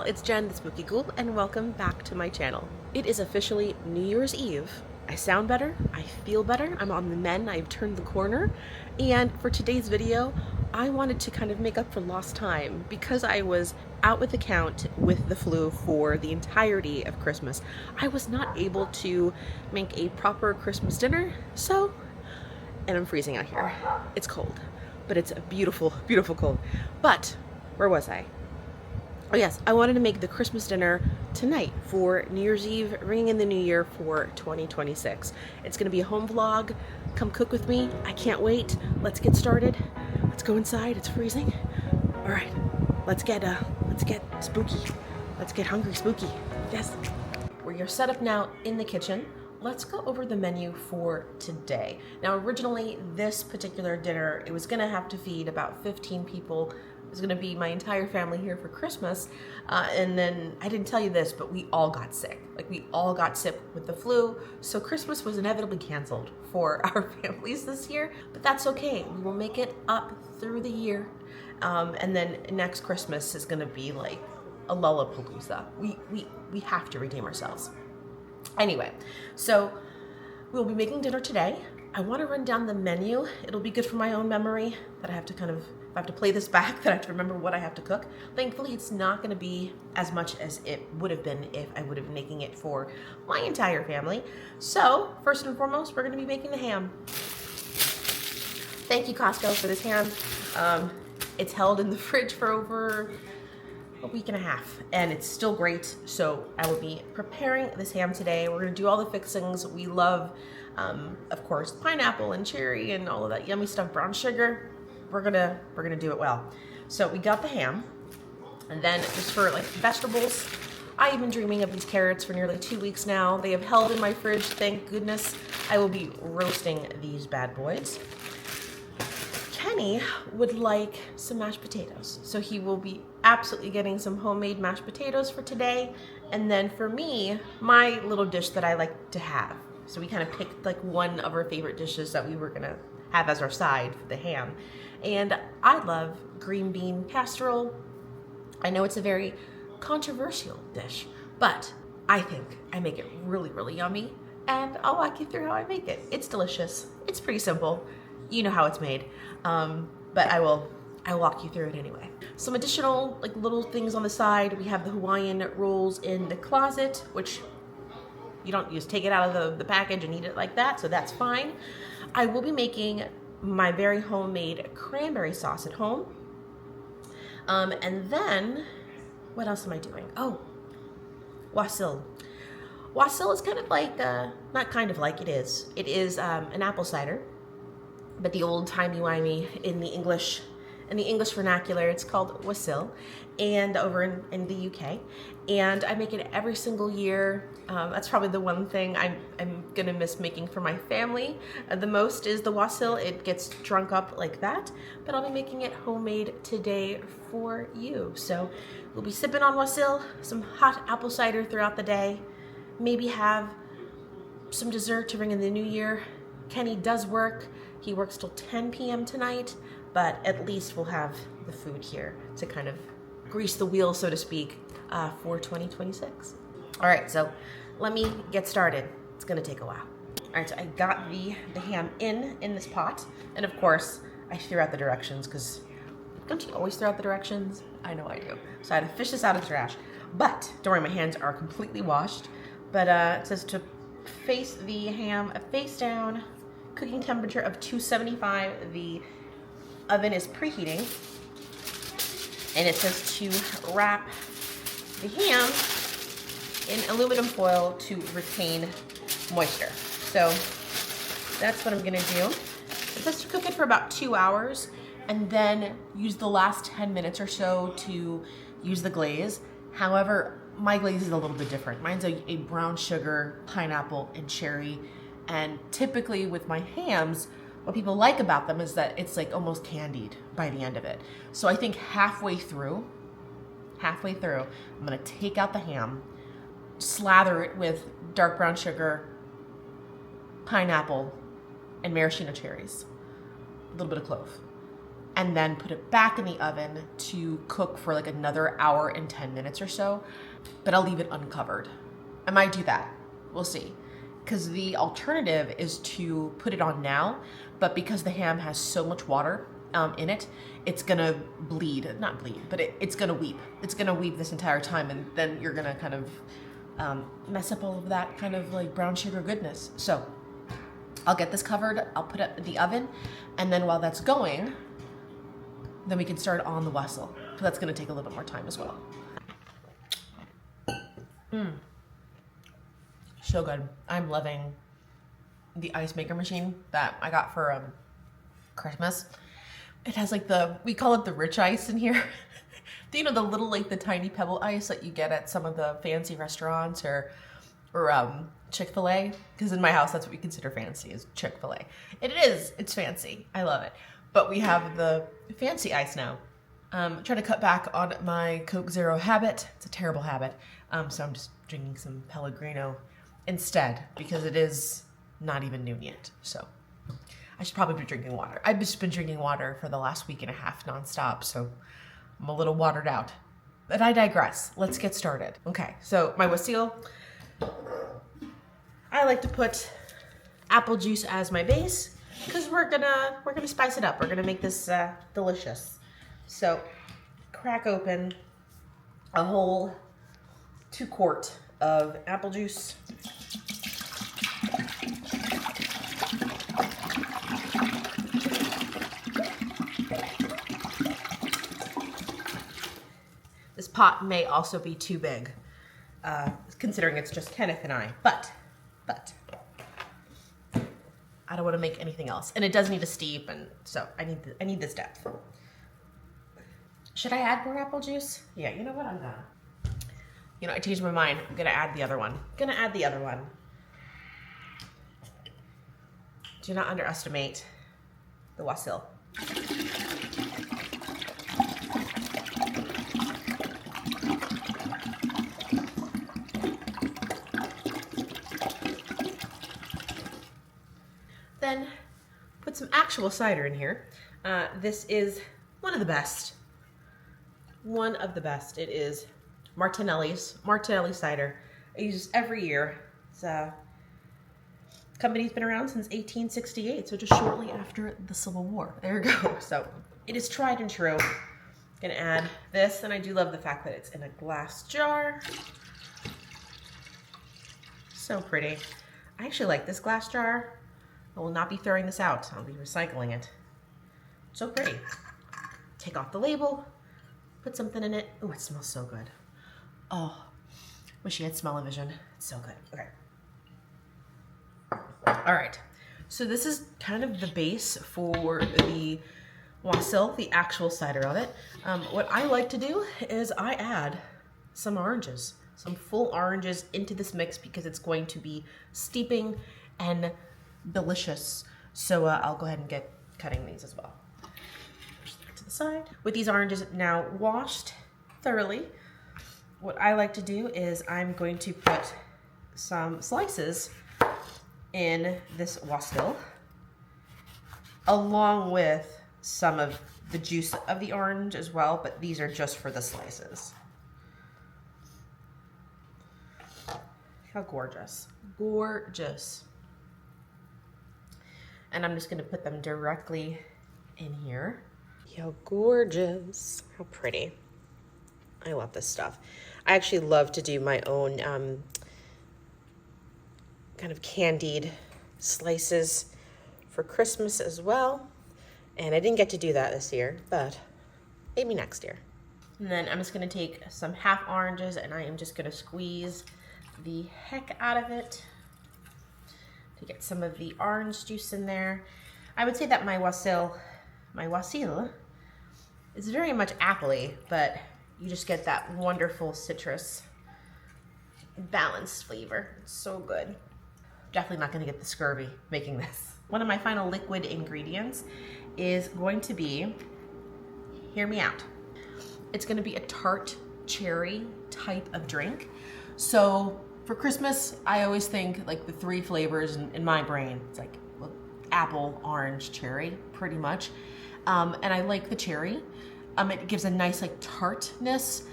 y'all, it's Jen the Spooky Ghoul, and welcome back to my channel. It is officially New Year's Eve. I sound better, I feel better, I'm on the mend, I've turned the corner, and for today's video, I wanted to kind of make up for lost time because I was out with the count with the flu for the entirety of Christmas. I was not able to make a proper Christmas dinner, and I'm freezing out here. It's cold, but it's a beautiful, beautiful cold. But, where was I? Oh yes, I wanted to make the Christmas dinner tonight for New Year's Eve, ringing in the new year for 2026. It's gonna be a home vlog. Come cook with me. I can't wait. Let's get started. Let's go inside. It's freezing. All right, let's get spooky. Let's get hungry spooky. Yes. We are set up now in the kitchen. Let's go over the menu for today. Now, originally, this particular dinner, it was gonna have to feed about 15 people. It was gonna be my entire family here for Christmas. And then, I didn't tell you this, but we all got sick. Like, we all got sick with the flu. So Christmas was inevitably canceled for our families this year, but that's okay. We will make it up through the year. And then next Christmas is gonna be like a Lollapalooza. We have to redeem ourselves. Anyway, so we'll be making dinner today. I want to run down the menu. It'll be good for my own memory that I have to if I have to play this back, that I have to remember what I have to cook. Thankfully, it's not going to be as much as it would have been if I would have been making it for my entire family. So, first and foremost, we're going to be making the ham. Thank you, Costco, for this ham. It's held in the fridge for over a week and a half, and it's still great. So I will be preparing this ham today. We're gonna do all the fixings. We love, of course, pineapple and cherry and all of that yummy stuff, brown sugar. We're gonna do it well. So we got the ham, and then just for like vegetables, I've been dreaming of these carrots for nearly 2 weeks now. They have held in my fridge, thank goodness. I will be roasting these bad boys. Kenny would like some mashed potatoes, so he will be absolutely getting some homemade mashed potatoes for today. And then for me, my little dish that I like to have. So we kind of picked like one of our favorite dishes that we were gonna have as our side for the ham. And I love green bean casserole. I know it's a very controversial dish, but I think I make it really, really yummy. And I'll walk you through how I make it. It's delicious. It's pretty simple. You know how it's made, but I'll walk you through it anyway. Some additional like little things on the side. We have the Hawaiian rolls in the closet, which you don't just take it out of the package and eat it like that, so that's fine. I will be making my very homemade cranberry sauce at home. And then, what else am I doing? Oh, wassail. Wassail is kind of like, not kind of like, it is. It is an apple cider. But the old timey-wimey in the English vernacular, it's called wassail, and over in the UK. And I make it every single year. That's probably the one thing I'm gonna miss making for my family the most is the wassail. It gets drunk up like that, but I'll be making it homemade today for you. So we'll be sipping on wassail, some hot apple cider throughout the day, maybe have some dessert to ring in the new year. Kenny does work. He works till 10 p.m. tonight, but at least we'll have the food here to kind of grease the wheel, so to speak, for 2026. All right, so let me get started. It's gonna take a while. All right, so I got the ham in this pot, and of course, I threw out the directions, because don't you always throw out the directions? I know I do. So I had to fish this out of the trash, but don't worry, my hands are completely washed. But it says to face the ham face down, cooking temperature of 275. The oven is preheating, and it says to wrap the ham in aluminum foil to retain moisture. So that's what I'm gonna do. It says to cook it for about 2 hours, and then use the last 10 minutes or so to use the glaze. However, my glaze is a little bit different. Mine's a brown sugar, pineapple, and cherry. And typically with my hams, what people like about them is that it's like almost candied by the end of it. So I think halfway through, I'm gonna take out the ham, slather it with dark brown sugar, pineapple, and maraschino cherries, a little bit of clove. and then put it back in the oven to cook for like another hour and 10 minutes or so, but I'll leave it uncovered. I might do that, we'll see. Because the alternative is to put it on now, but because the ham has so much water in it, it's gonna bleed, not bleed, but it's gonna weep. It's gonna weep this entire time, and then you're gonna kind of mess up all of that kind of like brown sugar goodness. So I'll get this covered, I'll put it in the oven, and then while that's going, then we can start on the wassail. So that's gonna take a little bit more time as well. So good. I'm loving the ice maker machine that I got for Christmas. It has like we call it the rich ice in here. You know, the little, like the tiny pebble ice that you get at some of the fancy restaurants or Chick-fil-A. Because in my house, that's what we consider fancy, is Chick-fil-A. It is, it's fancy. I love it. But we have the fancy ice now. Trying to cut back on my Coke Zero habit. It's a terrible habit. So I'm just drinking some Pellegrino instead, because it is not even noon yet. So I should probably be drinking water. I've just been drinking water for the last week and a half nonstop, so I'm a little watered out. But I digress. Let's get started. Okay, so my wassail, I like to put apple juice as my base because we're gonna spice it up. We're gonna make this delicious. So crack open a whole 2 quart of apple juice. This pot may also be too big, considering it's just Kenneth and I, but I don't want to make anything else. And it does need to steep, and so I need this depth. Should I add more apple juice? Yeah, you know what, I'm done. You know, I changed my mind. I'm gonna add the other one. Do not underestimate the wassail. Then put some actual cider in here. This is one of the best. It is Martinelli cider. I use this every year. It's company's been around since 1868, so just shortly after the Civil War. There you go. So it is tried and true. Gonna add this, and I do love the fact that it's in a glass jar. So pretty. I actually like this glass jar. I will not be throwing this out. I'll be recycling it. So pretty. Take off the label, put something in it. Oh, it smells so good. Oh, wish you had smell-o-vision. It's so good. Okay. All right. So this is kind of the base for the wassail, the actual cider of it. What I like to do is I add some oranges, some full oranges into this mix because it's going to be steeping and delicious. So I'll go ahead and get cutting these as well. Push that to the side. With these oranges now washed thoroughly, what I like to do is I'm going to put some slices in this wassail along with some of the juice of the orange as well, but these are just for the slices. How gorgeous. Gorgeous. And I'm just gonna put them directly in here. How gorgeous. How pretty. I love this stuff. I actually love to do my own kind of candied slices for Christmas as well. And I didn't get to do that this year, but maybe next year. And then I'm just gonna take some half oranges and I am just gonna squeeze the heck out of it to get some of the orange juice in there. I would say that my wassail is very much appley, but you just get that wonderful citrus balanced flavor. It's so good. Definitely not gonna get the scurvy making this. One of my final liquid ingredients is going to be, hear me out, it's gonna be a tart cherry type of drink. So for Christmas, I always think like the 3 flavors in my brain. It's like, well, apple, orange, cherry, pretty much. And I like the cherry. It gives a nice like tartness.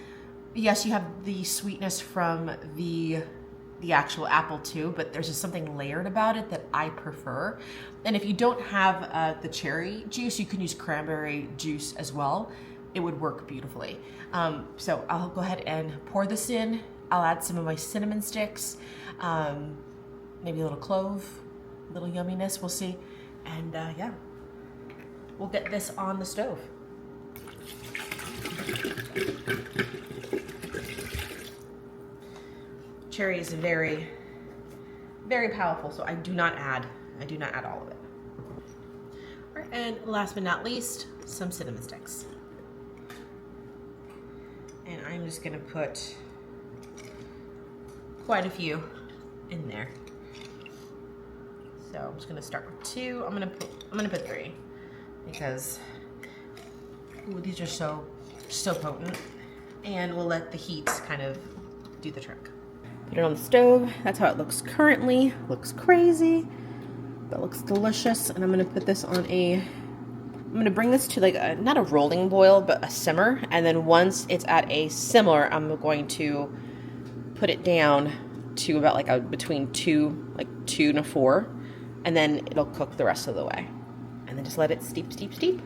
Yes, you have the sweetness from the actual apple too, but there's just something layered about it that I prefer. And if you don't have the cherry juice, you can use cranberry juice as well. It would work beautifully. So I'll go ahead and pour this in. I'll add some of my cinnamon sticks, maybe a little clove, a little yumminess, we'll see. And yeah, we'll get this on the stove. Cherry is very, very powerful, so I do not add all of it. All right, and last but not least, some cinnamon sticks. And I'm just gonna put quite a few in there. So I'm just gonna start with 2. I'm gonna put 3 because these are so potent, and we'll let the heat kind of do the trick. Put it on the stove. That's how it looks currently. Looks crazy, but looks delicious. And I'm gonna put this on I'm gonna bring this to like not a rolling boil, but a simmer. And then once it's at a simmer, I'm going to put it down to about like between 2 to 4, and then it'll cook the rest of the way. And then just let it steep, steep, steep.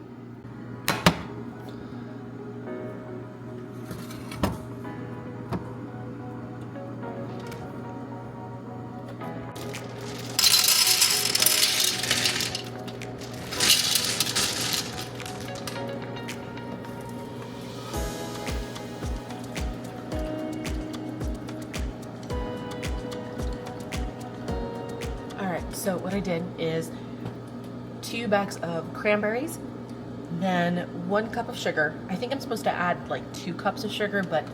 So what I did is 2 bags of cranberries, then 1 cup of sugar. I think I'm supposed to add like 2 cups of sugar, but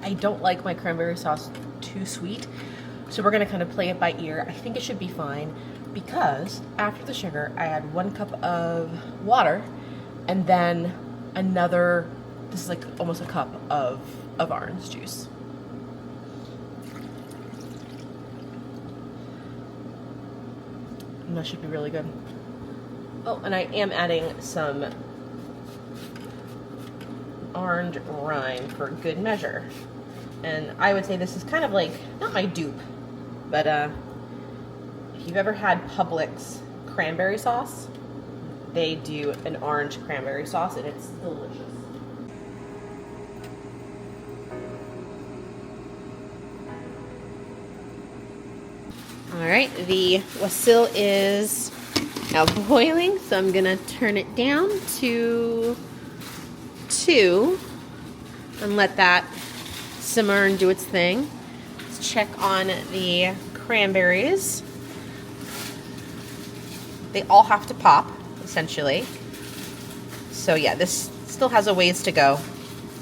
I don't like my cranberry sauce too sweet. So we're gonna kind of play it by ear. I think it should be fine because after the sugar, I add 1 cup of water and then another, this is like almost a cup of orange juice. And that should be really good. Oh, and I am adding some orange rind for good measure. And I would say this is kind of like, not my dupe, but if you've ever had Publix cranberry sauce, they do an orange cranberry sauce and it's delicious. All right, the wassail is now boiling, so I'm gonna turn it down to 2 and let that simmer and do its thing. Let's check on the cranberries. They all have to pop, essentially. So yeah, this still has a ways to go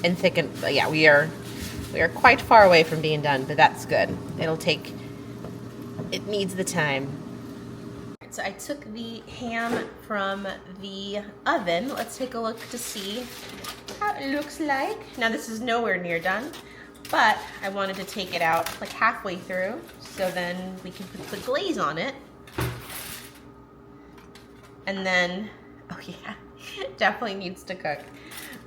and thicken. But yeah, we are quite far away from being done, but that's good. It needs the time. So I took the ham from the oven. Let's take a look to see how it looks like. Now this is nowhere near done, but I wanted to take it out like halfway through so then we can put the glaze on it. And then, oh yeah, it definitely needs to cook.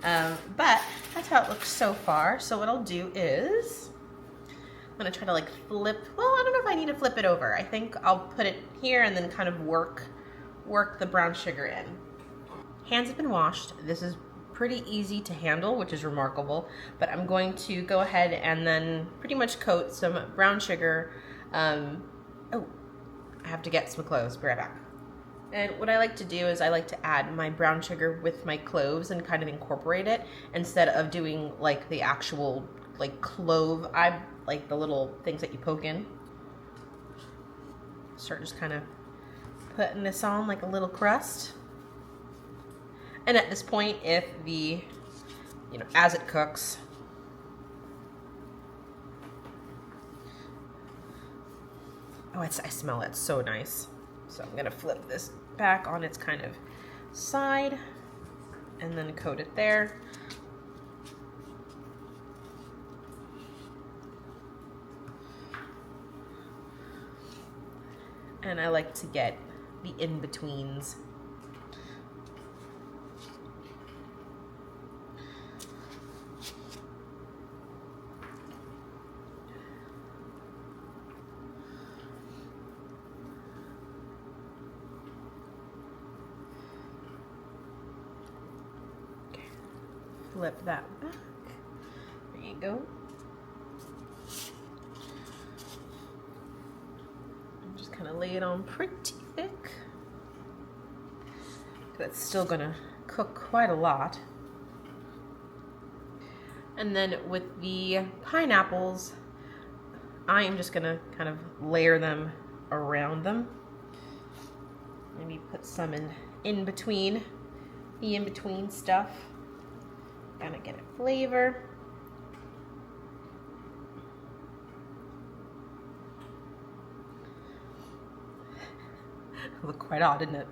But that's how it looks so far. So what I'll do is, I'm gonna try to like flip, well, I don't know if I need to flip it over. I think I'll put it here and then kind of work the brown sugar in. Hands have been washed. This is pretty easy to handle, which is remarkable, but I'm going to go ahead and then pretty much coat some brown sugar. Oh, I have to get some cloves, be right back. And what I like to do is I like to add my brown sugar with my cloves and kind of incorporate it instead of doing like the actual like clove. I like the little things that you poke in. Start just kind of putting this on like a little crust. And at this point, if the, as it cooks, oh, I smell it, so nice. So I'm gonna flip this back on its kind of side and then coat it there. And I like to get the in-betweens. Flip that back. There you go. And just kind of lay it on pretty thick. That's still gonna cook quite a lot. And then with the pineapples, I am just gonna kind of layer them around them. Maybe put some in between the in-between stuff. Kind of get a flavor. Look quite odd, didn't it?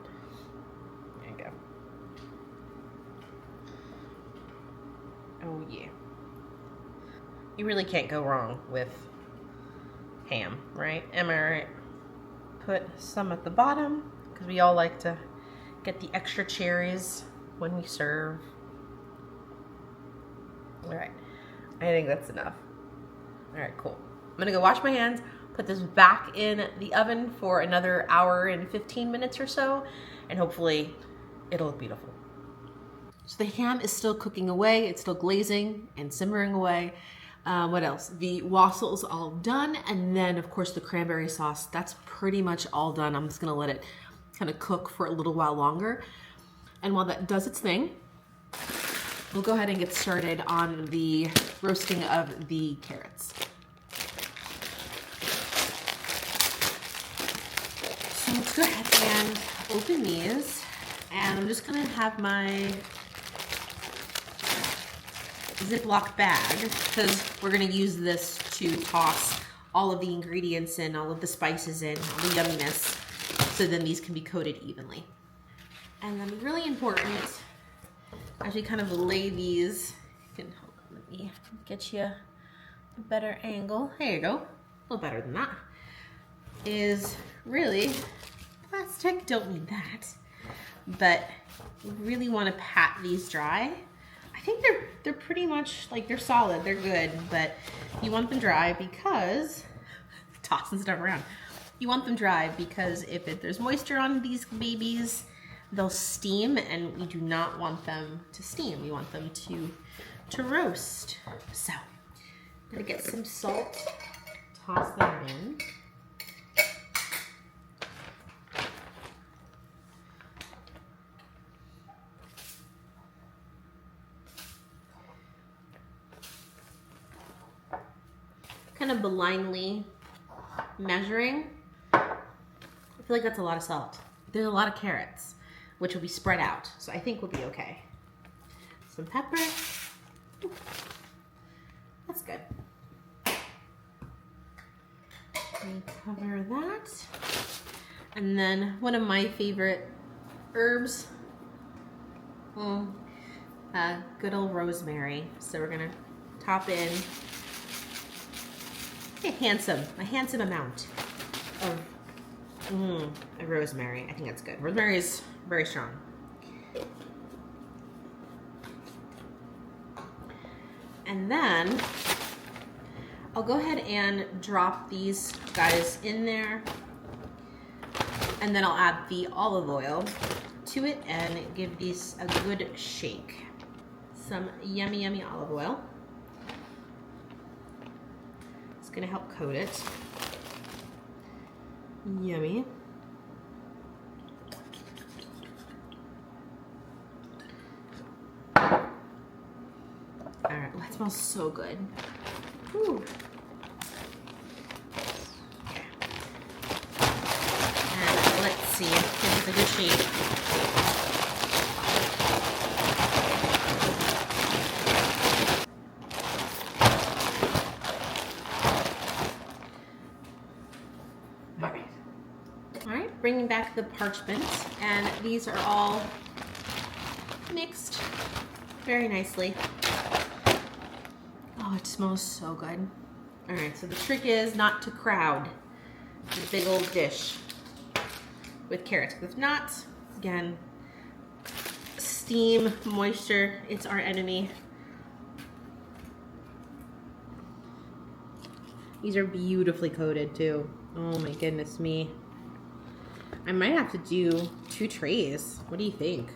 There you go. Oh yeah. You really can't go wrong with ham, right? Am I right? Put some at the bottom because we all like to get the extra cherries when we serve. All right, I think that's enough. All right, cool. I'm gonna go wash my hands, put this back in the oven for another hour and 15 minutes or so, and hopefully it'll look beautiful. So the ham is still cooking away. It's still glazing and simmering away. What else? The wassail's all done. And then of course the cranberry sauce, that's pretty much all done. I'm just gonna let it kind of cook for a little while longer. And while that does its thing, we'll go ahead and get started on the roasting of the carrots. So let's go ahead and open these. And I'm just gonna have my Ziploc bag because we're gonna use this to toss all of the ingredients in, all of the spices in, all the yumminess, so then these can be coated evenly. And then really important, as we kind of lay these, you can, let me get you a better angle. There you go, a little better than that. Is really plastic, don't need that, but you really want to pat these dry. I think they're pretty much like, they're solid, they're good, but you want them dry because tossing stuff around. You want them dry because if there's moisture on these babies, they'll steam, and we do not want them to steam. We want them to roast. So I'm gonna get some salt, toss them in. Kind of blindly measuring. I feel like that's a lot of salt. There's a lot of carrots, which will be spread out, so I think we'll be okay. Some pepper. Ooh, that's good. And cover that. And then one of my favorite herbs, good old rosemary. So we're gonna top in a handsome amount of rosemary. I think that's good. Rosemary is very strong. And then I'll go ahead and drop these guys in there, and then I'll add the olive oil to it and give these a good shake. Some yummy, yummy olive oil. It's gonna help coat it. Yummy. All right, well, that smells so good. Whew. Okay. And let's see, give it a good shake. Bringing back the parchment, and these are all mixed very nicely. Oh, it smells so good. All right, so the trick is not to crowd the big old dish. with carrots. If not, again, steam, moisture, it's our enemy. These are beautifully coated too. Oh my goodness me. I might have to do 2 trays. What do you think?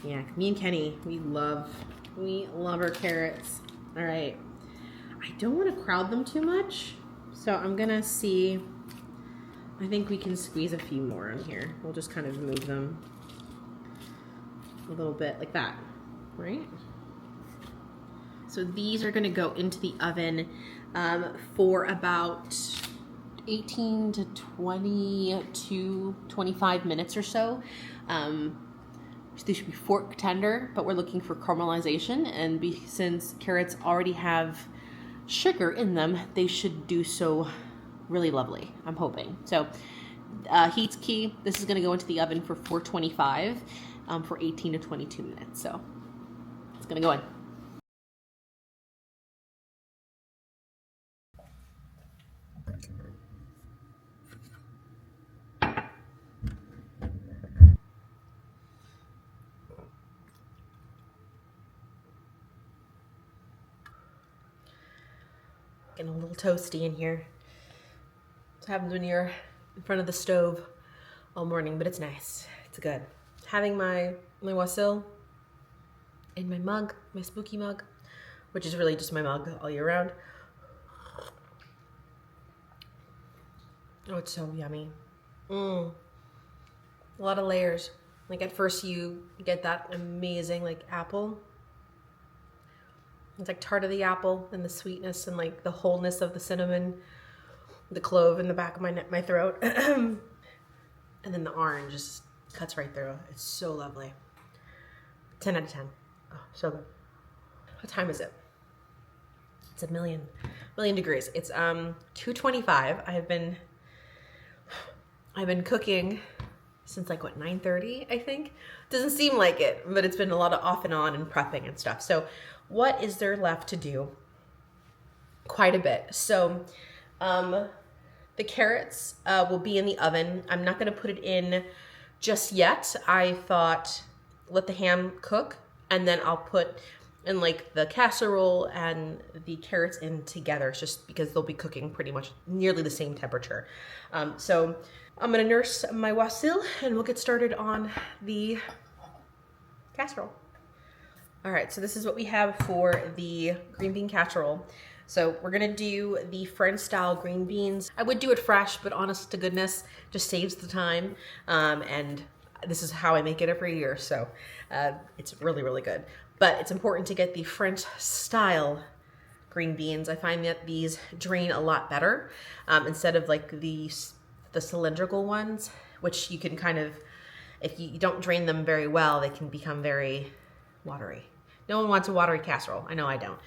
Yeah, me and Kenny, we love our carrots. All right. I don't want to crowd them too much, so I'm gonna see. I think we can squeeze a few more in here. We'll just kind of move them a little bit like that, right? So these are gonna go into the oven for about 18 to 22, 25 minutes or so. They should be fork tender, but we're looking for caramelization, and since carrots already have sugar in them, they should do so really lovely, I'm hoping. So heat's key. This is going to go into the oven for 425 for 18 to 22 minutes. So it's going to go in. Getting a little toasty in here. What happens when you're in front of the stove all morning, but it's nice. It's good. Having my wassail in my mug, my spooky mug, which is really just my mug all year round. Oh, it's so yummy. A lot of layers. Like at first you get that amazing like apple. It's like tart of the apple and the sweetness and like the wholeness of the cinnamon, the clove in the back of my throat. And then the orange just cuts right through. It's so lovely. 10 out of 10. Oh, so good. What time is it? It's a million degrees. It's 2:25. I've been cooking since like what, 9:30, I think. Doesn't seem like it, but it's been a lot of off and on and prepping and stuff. So what is there left to do? Quite a bit. So the carrots will be in the oven. I'm not going to put it in just yet. I thought let the ham cook, and then I'll put in like the casserole and the carrots in together, just because they'll be cooking pretty much nearly the same temperature. So I'm going to nurse my wassail and we'll get started on the casserole. All right, so this is what we have for the green bean casserole. So we're gonna do the French style green beans. I would do it fresh, but honest to goodness, just saves the time. And this is how I make it every year, so it's really, really good. But it's important to get the French style green beans. I find that these drain a lot better instead of like the cylindrical ones, which you can kind of, if you don't drain them very well, they can become very watery. No one wants a watery casserole. I know I don't.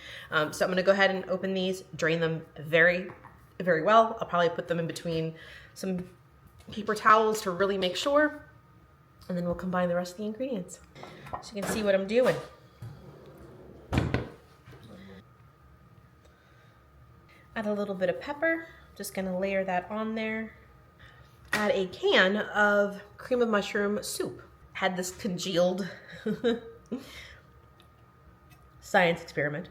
So I'm gonna go ahead and open these, drain them very, very well. I'll probably put them in between some paper towels to really make sure. And then we'll combine the rest of the ingredients. So you can see what I'm doing. Add a little bit of pepper. Just gonna layer that on there. Add a can of cream of mushroom soup. Had this congealed science experiment.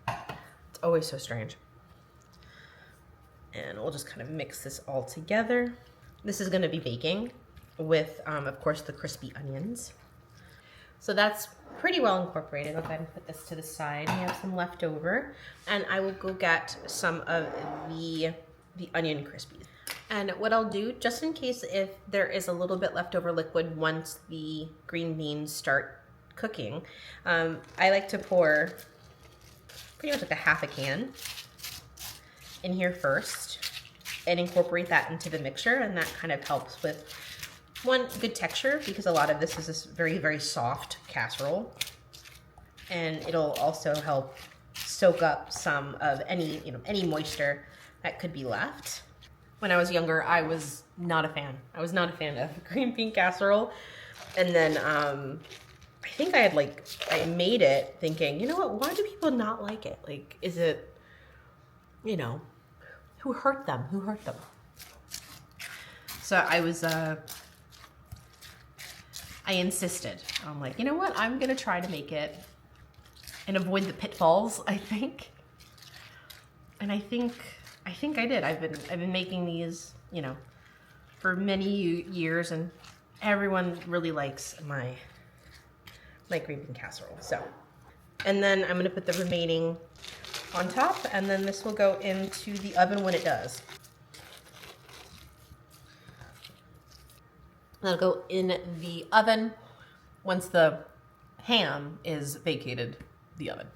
It's always so strange. And we'll just kind of mix this all together. This is gonna be baking with, of course, the crispy onions. So that's pretty well incorporated. I'll go ahead and put this to the side. We have some left over, and I will go get some of the onion crispies. And what I'll do, just in case if there is a little bit leftover liquid once the green beans start cooking, I like to pour pretty much like a half a can in here first and incorporate that into the mixture, and that kind of helps with one, good texture, because a lot of this is this very, very soft casserole, and it'll also help soak up some of any, any moisture that could be left. When I was younger, I was not a fan. I was not a fan of green bean casserole. And then I think I made it thinking, you know what, why do people not like it? Like, is it, Who hurt them? Who hurt them? So I insisted. I'm like, you know what? I'm gonna try to make it and avoid the pitfalls, I think. And I think I did. I've been making these, you know, for many years, and everyone really likes my green bean casserole. So, and then I'm gonna put the remaining on top, and then this will go into the oven when it does. That'll go in the oven once the ham is vacated the oven.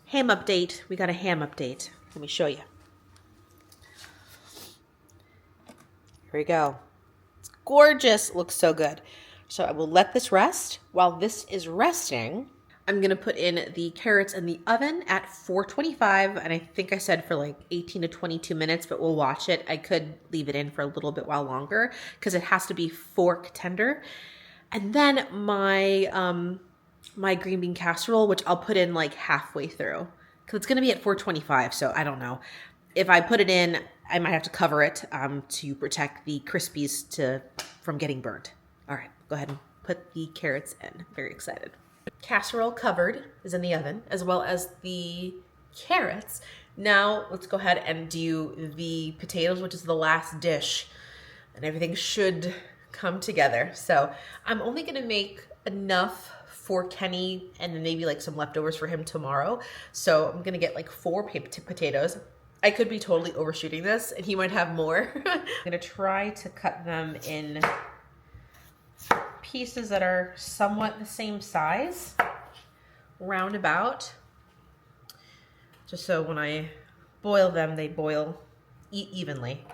Ham update. We got a ham update. Let me show you. Here we go. It's gorgeous. Looks so good. So I will let this rest. While this is resting, I'm going to put in the carrots in the oven at 425. And I think I said for like 18 to 22 minutes, but we'll watch it. I could leave it in for a little bit while longer because it has to be fork tender. And then my green bean casserole, which I'll put in like halfway through because it's going to be at 425. So I don't know. If I put it in, I might have to cover it to protect the crispies from getting burnt. All right, go ahead and put the carrots in. Very excited. Casserole covered is in the oven, as well as the carrots. Now let's go ahead and do the potatoes, which is the last dish, and everything should come together. So I'm only gonna make enough for Kenny and then maybe like some leftovers for him tomorrow. So I'm gonna get like 4 potatoes. I could be totally overshooting this and he might have more. I'm gonna try to cut them in pieces that are somewhat the same size, roundabout, just so when I boil them, they boil evenly.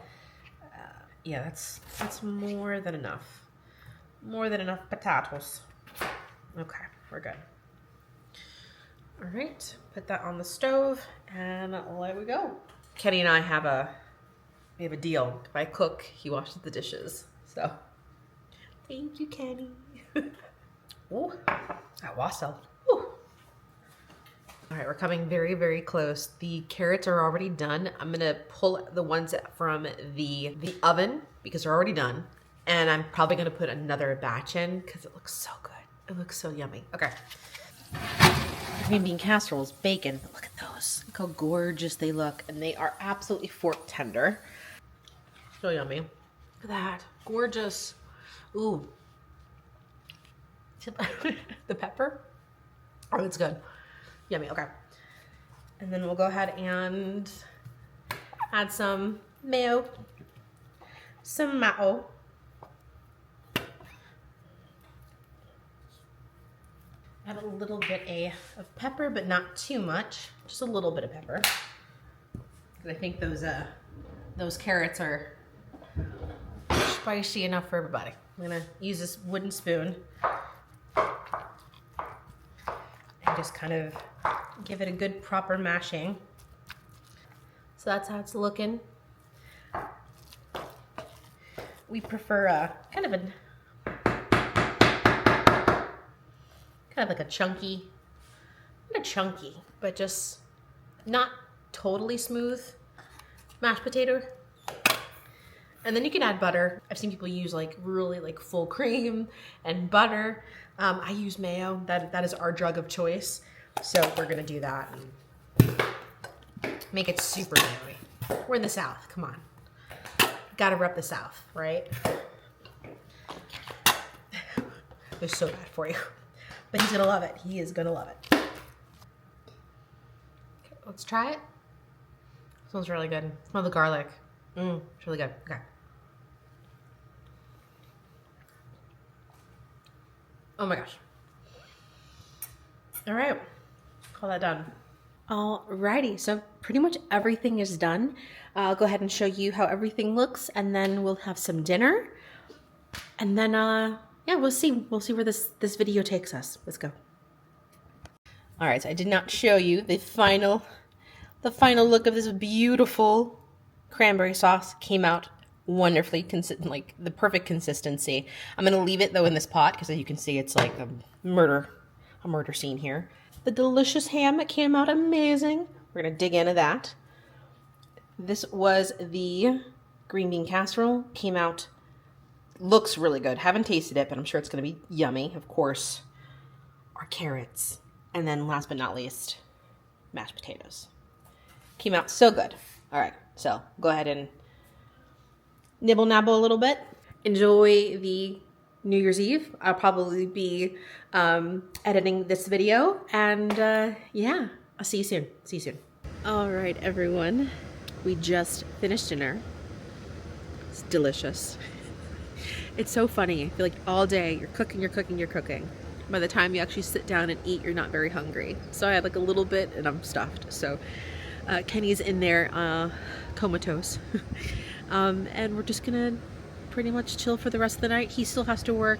Yeah, that's more than enough. More than enough potatoes. Okay, we're good. All right, put that on the stove and let we go. Kenny and I have a deal. If I cook, he washes the dishes. So, thank you, Kenny. Oh, that wassail. Ooh. All right, we're coming very, very close. The carrots are already done. I'm gonna pull the ones from the oven because they're already done. And I'm probably gonna put another batch in because it looks so good. It looks so yummy. Okay. Green bean casseroles, bacon. Look at those. Look how gorgeous they look. And they are absolutely fork tender. So yummy. Look at that. Gorgeous. Ooh. The pepper. Oh, it's good. Yummy. Okay. And then we'll go ahead and add some mayo. Some mayo. Add a little bit of pepper, but not too much. Just a little bit of pepper. Because I think those carrots are spicy enough for everybody. I'm gonna use this wooden spoon and just kind of give it a good proper mashing. So that's how it's looking. We prefer kind of like a chunky, not chunky, but just not totally smooth mashed potato. And then you can add butter. I've seen people use like really like full cream and butter. I use mayo. That is our drug of choice. So we're gonna do that and make it super mayo-y. We're in the South, come on. Gotta rep the South, right? They're so bad for you. But he's gonna love it. He is gonna love it. Okay, let's try it. Smells really good. Smell the garlic. It's really good. Okay. Oh my gosh. All right, call that done. Alrighty, so pretty much everything is done. I'll go ahead and show you how everything looks, and then we'll have some dinner. And then, yeah, we'll see where this video takes us. Let's go. All right, so I did not show you the final look of this beautiful cranberry sauce. Came out wonderfully, like the perfect consistency. I'm gonna leave it though in this pot because as you can see, it's like a murder scene here. The delicious ham, it came out amazing. We're gonna dig into that. This was the green bean casserole. Came out, looks really good. Haven't tasted it, but I'm sure it's going to be yummy. Of course, our carrots. And then last but not least, mashed potatoes. Came out so good. All right, so go ahead and nibble nabble a little bit. Enjoy the New Year's Eve. I'll probably be editing this video, and yeah, I'll see you soon. See you soon. All right, everyone. We just finished dinner. It's delicious. It's so funny. I feel like all day you're cooking, you're cooking, you're cooking. By the time you actually sit down and eat, you're not very hungry. So I had like a little bit and I'm stuffed. So Kenny's in there comatose. And we're just gonna pretty much chill for the rest of the night. He still has to work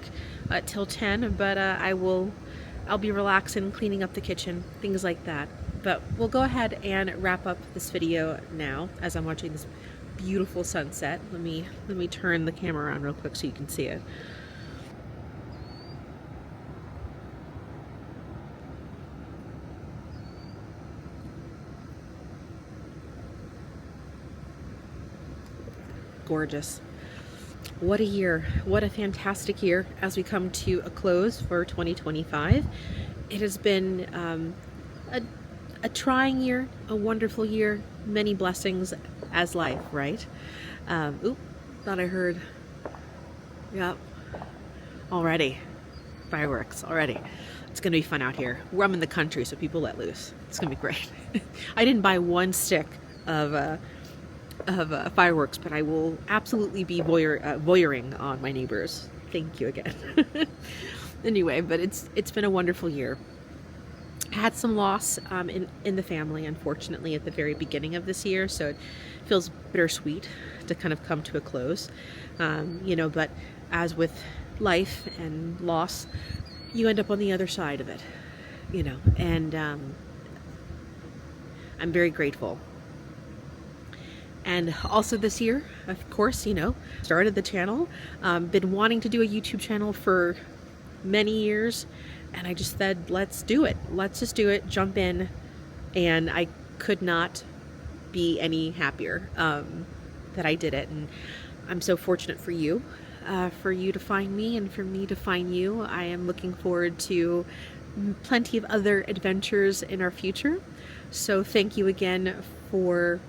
till 10, but I'll be relaxing, cleaning up the kitchen, things like that. But we'll go ahead and wrap up this video now as I'm watching this beautiful sunset. Let me turn the camera around real quick so you can see it. Gorgeous. What a year. What a fantastic year as we come to a close for 2025. It has been a trying year, a wonderful year, many blessings as life, right? Oop, thought I heard, yep, already, fireworks, already. It's gonna be fun out here. I'm in the country, so people let loose. It's gonna be great. I didn't buy one stick of fireworks, but I will absolutely be voyeuring on my neighbors. Thank you again. Anyway, but it's been a wonderful year. I had some loss in the family, unfortunately, at the very beginning of this year, so it feels bittersweet to kind of come to a close. You know, but as with life and loss, you end up on the other side of it, you know, and I'm very grateful. And also this year, of course, you know, started the channel, been wanting to do a YouTube channel for many years, and I just said, let's do it. Let's just do it, jump in, and I could not be any happier that I did it. And I'm so fortunate for you to find me and for me to find you. I am looking forward to plenty of other adventures in our future. So thank you again for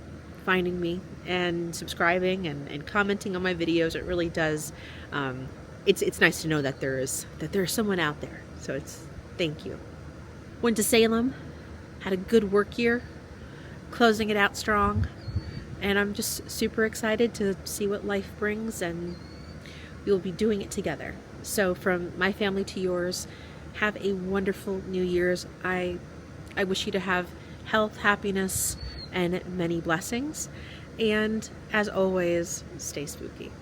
finding me and subscribing and commenting on my videos. It really does. It's nice to know that there's someone out there. So thank you. Went to Salem, had a good work year, closing it out strong, and I'm just super excited to see what life brings, and we'll be doing it together. So from my family to yours, have a wonderful New Year's. I wish you to have health, happiness, and many blessings. And as always, stay spooky.